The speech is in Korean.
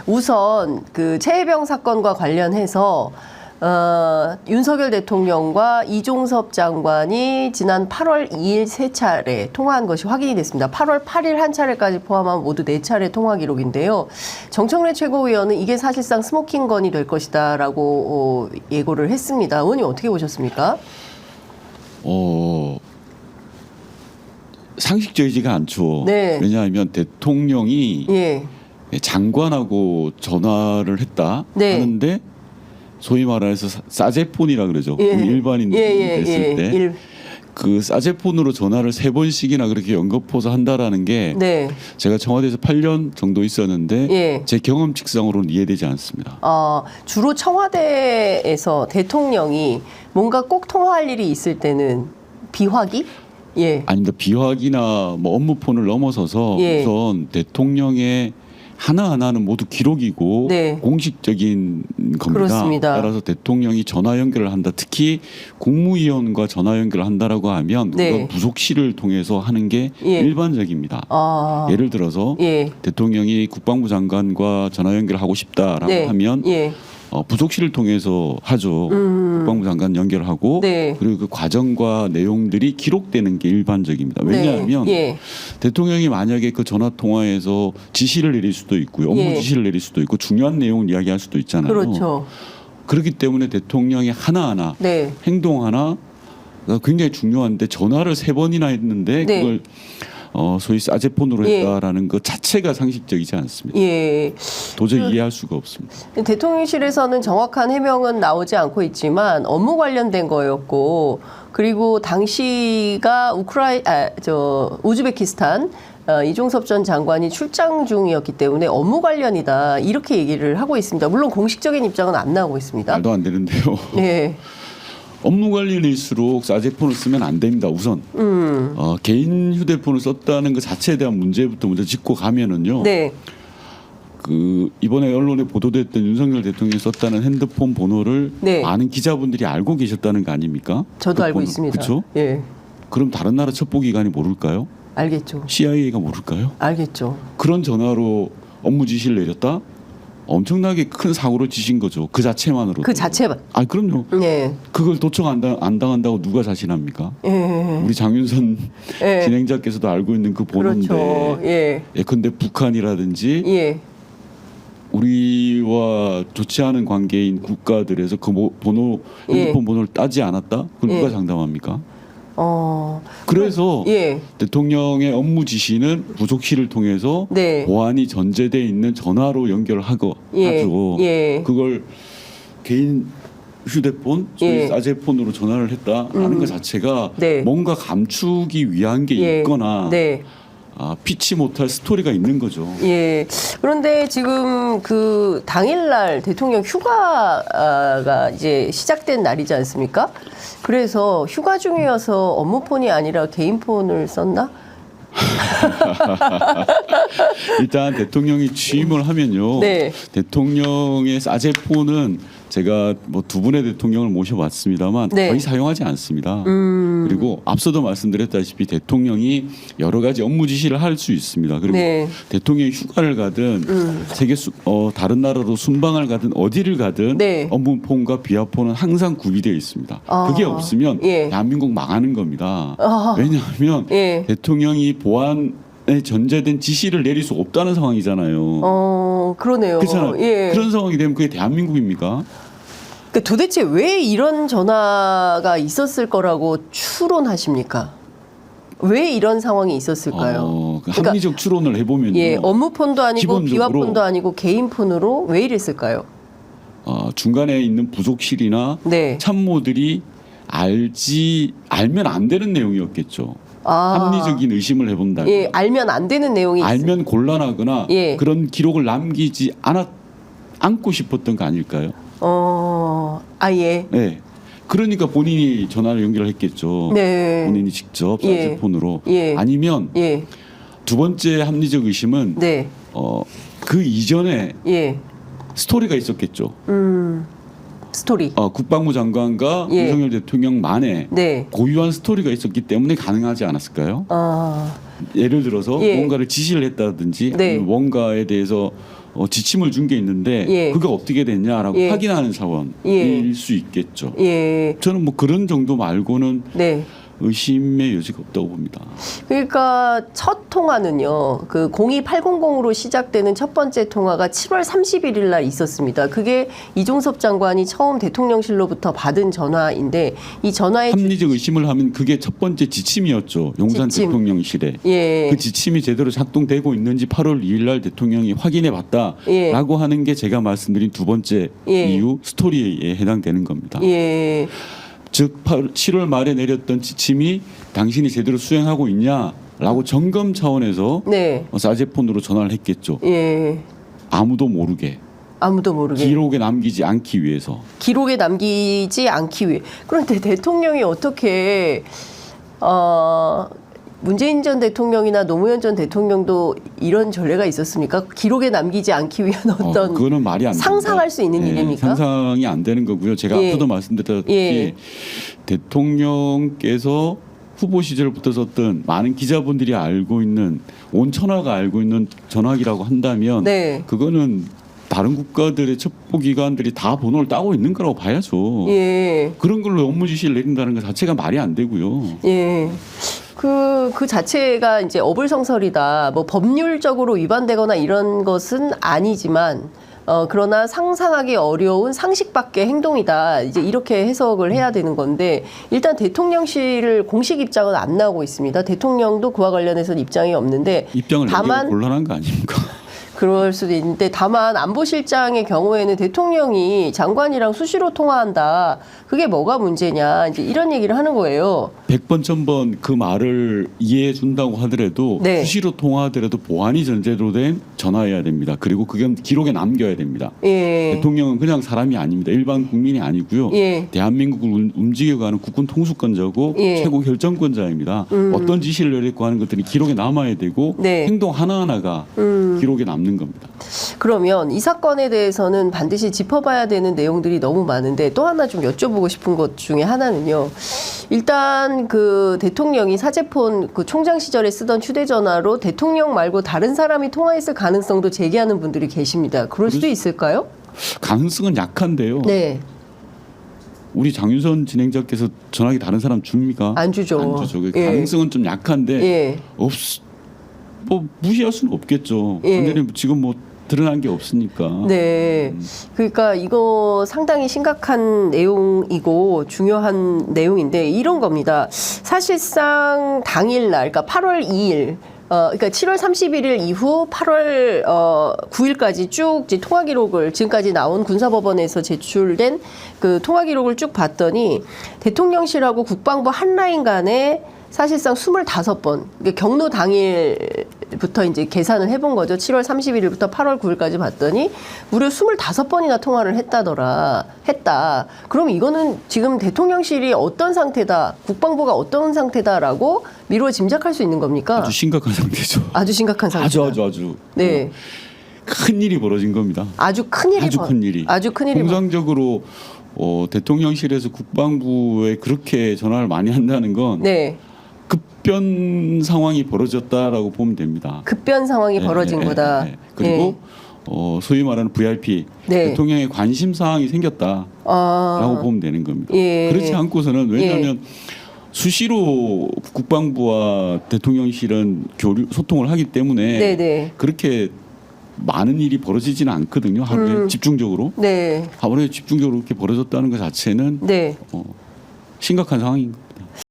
우선 그 최혜병 사건과 관련해서 윤석열 대통령과 이종섭 장관이 지난 8월 2일 3차례 통화한 것이 확인이 됐습니다. 8월 8일 한 차례까지 포함하면 모두 4차례 통화 기록인데요. 정청래 최고위원은 이게 사실상 스모킹 건이 될 것이다라고 예고를 했습니다. 의원님 어떻게 보셨습니까? 상식적이지가 않죠. 네. 왜냐하면 대통령이 장관하고 전화를 했다 하는데 소위 말해서 사제폰이라 그러죠. 일반인 됐을 때 그 사제폰으로 전화를 3번씩이나 그렇게 연거포서 한다라는 게 제가 청와대에서 8년 정도 있었는데 제 경험칙상으로는 이해되지 않습니다. 주로 청와대에서 대통령이 뭔가 꼭 통화할 일이 있을 때는 비화기? 아닙니다. 비화기나 뭐 업무폰을 넘어서서 우선 대통령의 하나하나는 모두 기록이고 공식적인 겁니다. 그렇습니다. 따라서 대통령이 전화 연결을 한다. 특히 국무위원과 전화 연결을 한다라고 하면 우리가 부속실을 통해서 하는 게 일반적입니다. 예를 들어서 대통령이 국방부 장관과 전화 연결을 하고 싶다라고 하면 부속실을 통해서 하죠. 국방부 장관 연결하고 그리고 그 과정과 내용들이 기록되는 게 일반적입니다. 왜냐하면 대통령이 만약에 그 전화 통화에서 지시를 내릴 수도 있고요. 업무 지시를 내릴 수도 있고 중요한 내용을 이야기할 수도 있잖아요. 그렇죠. 그렇기 때문에 대통령이 하나하나 행동 하나 굉장히 중요한데 전화를 3번이나 했는데 그걸 소위 사제폰으로 했다라는 것 자체가 상식적이지 않습니다. 도저히 이해할 수가 없습니다. 대통령실에서는 정확한 해명은 나오지 않고 있지만 업무 관련된 거였고 그리고 당시가 우즈베키스탄 이종섭 전 장관이 출장 중이었기 때문에 업무 관련이다 이렇게 얘기를 하고 있습니다. 물론 공식적인 입장은 안 나오고 있습니다. 말도 안 되는데요. 업무 관련일수록 사제폰을 쓰면 안 됩니다. 우선 개인 휴대폰을 썼다는 것 자체에 대한 문제부터 먼저 짚고 가면은요. 그 이번에 언론에 보도됐던 윤석열 대통령이 썼다는 핸드폰 번호를 많은 기자분들이 알고 계셨다는 거 아닙니까? 저도 알고 있습니다. 그렇죠? 그럼 다른 나라 첩보기관이 모를까요? 알겠죠. CIA가 모를까요? 알겠죠. 그런 전화로 업무 지시를 내렸다? 엄청나게 큰 사고를 지신 거죠. 그 자체만으로도. 그 자체만. 그럼요. 그걸 도청 안 당한다고 누가 자신합니까? 우리 장윤선 진행자께서도 알고 있는 그 번호인데. 예컨대 북한이라든지 우리와 좋지 않은 관계인 국가들에서 그 번호, 핸드폰 번호를 따지 않았다? 그걸 누가 장담합니까? 그래서 대통령의 업무 지시는 부속실을 통해서 보안이 전제되어 있는 전화로 연결을 하죠. 그걸 개인 휴대폰, 소위 사제폰으로 전화를 했다라는 것 자체가 뭔가 감추기 위한 게 있거나 피치 못할 스토리가 있는 거죠. 그런데 지금 그 당일날 대통령 휴가가 이제 시작된 날이지 않습니까? 그래서 휴가 중이어서 업무폰이 아니라 개인폰을 썼나? 일단 대통령이 취임을 하면요. 대통령의 사제폰은 제가 뭐 2분의 대통령을 모셔봤습니다만 거의 사용하지 않습니다. 그리고 앞서도 말씀드렸다시피 대통령이 여러 가지 업무 지시를 할 수 있습니다. 그리고 대통령이 휴가를 가든 다른 나라로 순방을 가든 어디를 가든 업무폰과 비화폰은 항상 구비되어 있습니다. 그게 없으면 대한민국 망하는 겁니다. 왜냐하면 대통령이 보안에 전제된 지시를 내릴 수 없다는 상황이잖아요. 그러네요. 그렇잖아요. 그런 상황이 되면 그게 대한민국입니까? 그러니까 도대체 왜 이런 전화가 있었을 거라고 추론하십니까? 왜 이런 상황이 있었을까요? 합리적 추론을 해보면요. 업무폰도 아니고 비화폰도 아니고 개인폰으로 왜 이랬을까요? 중간에 있는 부속실이나 참모들이 알면 안 되는 내용이었겠죠. 합리적인 의심을 해본다. 알면 안 되는 내용이 알면 곤란하거나 그런 기록을 남기지 않고 싶었던 거 아닐까요? 그러니까 본인이 전화를 연결했겠죠. 본인이 직접 사제폰으로. 아니면 두 번째 합리적 의심은 그 이전에 스토리가 있었겠죠. 스토리. 국방부 장관과 윤석열 대통령만의 고유한 스토리가 있었기 때문에 가능하지 않았을까요? 예를 들어서 뭔가를 지시를 했다든지 아니면 뭔가에 대해서 지침을 준 게 있는데 예. 그게 어떻게 됐냐라고 예. 확인하는 차원일 예. 수 있겠죠. 예. 저는 뭐 그런 정도 말고는 네. 의심의 여지가 없다고 봅니다. 그러니까 첫 통화는요. 그 02800으로 시작되는 첫 번째 통화가 7월 31일 날 있었습니다. 그게 이종섭 장관이 처음 대통령실로부터 받은 전화인데 이 전화의 합리적 의심을 하면 그게 첫 번째 지침이었죠. 용산 지침. 대통령실에. 예. 그 지침이 제대로 작동되고 있는지 8월 2일 날 대통령이 확인해 봤다라고 예. 하는 게 제가 말씀드린 두 번째 예. 이유 스토리에 해당되는 겁니다. 예. 즉 7월 말에 내렸던 지침이 당신이 제대로 수행하고 있냐라고 점검 차원에서 네. 사제폰으로 전화를 했겠죠. 예. 아무도 모르게 아무도 모르게 기록에 남기지 않기 위해서. 기록에 남기지 않기 위해. 그런데 대통령이 어떻게 문재인 전 대통령이나 노무현 전 대통령도 이런 전례가 있었습니까? 기록에 남기지 않기 위한 어떤 그거는 말이 안 상상할 됩니다. 수 있는 일입니까? 상상이 안 되는 거고요. 제가 예. 앞서도 말씀드렸다시피 예. 대통령께서 후보 시절부터 썼던 많은 기자분들이 알고 있는 온 천하가 알고 있는 전화기라고 한다면 네. 그거는 다른 국가들의 첩보기관들이 다 번호를 따고 있는 거라고 봐야죠. 예. 그런 걸로 업무 지시를 내린다는 것 자체가 말이 안 되고요. 예. 그 자체가 이제 어불성설이다. 뭐 법률적으로 위반되거나 이런 것은 아니지만 그러나 상상하기 어려운 상식 밖의 행동이다. 이제 이렇게 해석을 해야 되는 건데 일단 대통령실을 공식 입장은 안 나오고 있습니다. 대통령도 그와 관련해서는 입장이 없는데 입장을 다만 내기가 곤란한 거 아닙니까? 그럴 수도 있는데 다만 안보실장의 경우에는 대통령이 장관이랑 수시로 통화한다. 그게 뭐가 문제냐. 이제 이런 얘기를 하는 거예요. 100번 1000번 그 말을 이해해 준다고 하더라도 네. 수시로 통화하더라도 보안이 전제로 된 전화해야 됩니다. 그리고 그게 기록에 남겨야 됩니다. 예. 대통령은 그냥 사람이 아닙니다. 일반 국민이 아니고요. 예. 대한민국을 움직여가는 국군 통수권자고 예. 최고 결정권자입니다. 어떤 지시를 내렸고 하는 것들이 기록에 남아야 되고 네. 행동 하나하나가 기록에 남는 겁니다. 그러면 이 사건에 대해서는 반드시 짚어봐야 되는 내용들이 너무 많은데 또 하나 좀 여쭤보고 싶은 것 중에 하나는요. 일단 그 대통령이 사제폰 그 총장 시절에 쓰던 휴대전화로 대통령 말고 다른 사람이 통화했을 가능성도 제기하는 분들이 계십니다. 그럴 수도 있을까요? 가능성은 약한데요. 네. 우리 장윤선 진행자께서 전화기 다른 사람 줍니까? 안 주죠. 안 주죠. 예. 가능성은 좀 약한데 예. 뭐 무시할 수는 없겠죠. 예. 근데 지금 뭐 드러난 게 없으니까. 네. 그러니까 이거 상당히 심각한 내용이고 중요한 내용인데 이런 겁니다. 사실상 당일날, 그러니까 8월 2일, 그러니까 7월 31일 이후 8월 9일까지 쭉 이제 통화 기록을 지금까지 나온 군사법원에서 제출된 그 통화 기록을 쭉 봤더니 대통령실하고 국방부 한 라인 간에 사실상 25번, 그러니까 경로 당일부터 이제 계산을 해본 거죠. 7월 31일부터 8월 9일까지 봤더니 무려 25번이나 통화를 했다. 그럼 이거는 지금 대통령실이 어떤 상태다, 국방부가 어떤 상태다라고 미루어 짐작할 수 있는 겁니까? 아주 심각한 상태죠. 아주 심각한 상태. 아주. 네. 큰 일이 벌어진 겁니다. 아주 큰 일이. 아주 큰 일이. 통상적으로 대통령실에서 국방부에 그렇게 전화를 많이 한다는 건 네. 급변 상황이 벌어졌다라고 보면 됩니다. 급변 상황이 벌어진 거다. 그리고 소위 말하는 VIP 네. 대통령의 관심 사항이 생겼다라고 보면 되는 겁니다. 예. 그렇지 않고서는 왜냐하면 수시로 국방부와 대통령실은 소통을 하기 때문에 네네. 그렇게 많은 일이 벌어지지는 않거든요. 하루에 집중적으로. 네. 하루에 집중적으로 이렇게 벌어졌다는 것 자체는 네. 심각한 상황인 것